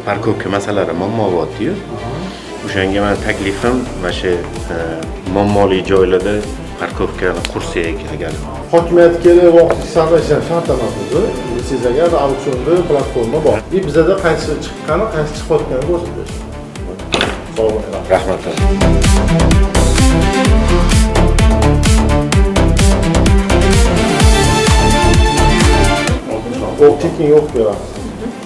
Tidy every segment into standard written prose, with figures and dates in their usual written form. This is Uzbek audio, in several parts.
parkovka masalalari muammo bo'lyapti-yu. O'shanga men taklifim mana shu muammoli joylarda parkovkani qursak agar. Hokimiyat kelib vaqtni saqlash ham shart emas o'zi. Siz agar auksionda platforma bor. Bizda qancha chiqqani, qancha chiqayotganini ko'rsatib berish. Sog' bo'ling. Rahmat. Tekin yo'q beramiz.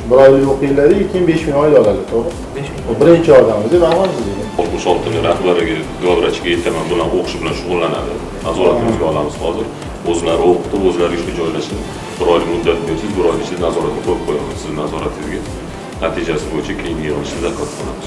Bir oy o'qiylarga keyin 5000 oylik oladi, to'g'ri? 5000. Birinchi yordamimiz deb avansiz degan. 66 rahbariga, globvrachiga aytaman, bular o'qish bilan shug'ullanadi. Nazoratimizga olamiz hozir. O'zlari o'qitib, o'zlari ishga joylashib, bir oylik muddat bersangiz, bir oy ichida nazoratni qo'yib qo'yamiz. Siz nazoratingizga natijasi bo'yicha keyingi yig'ilishda zakot qilamiz.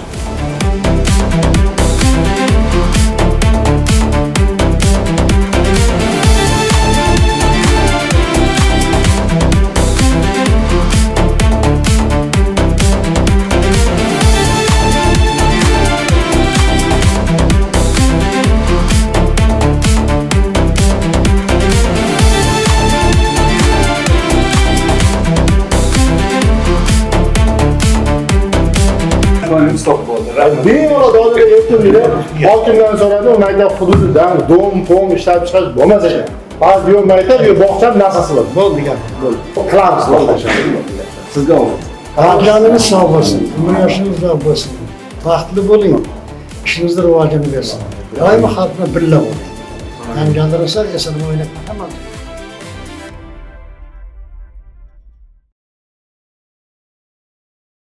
Bemalol odamlar aytdilar, hokimdan so'radim, maktab hududidan dom ishlab chiqarish bo'lmas ekan. Hozir yo'q maktab, yo'q bog'cham narsasi bor. Bo'ldi degan. Qilamiz sizga omad. Hayotingiz sog' bo'lsin, umr yoshingiz uzoq bo'lsin. Baxtli bo'ling. Ishingizni rivojini bersin. Doimo xalq bilan birga bo'ling. Yangi g'aldirasa, eson o'ylab hamma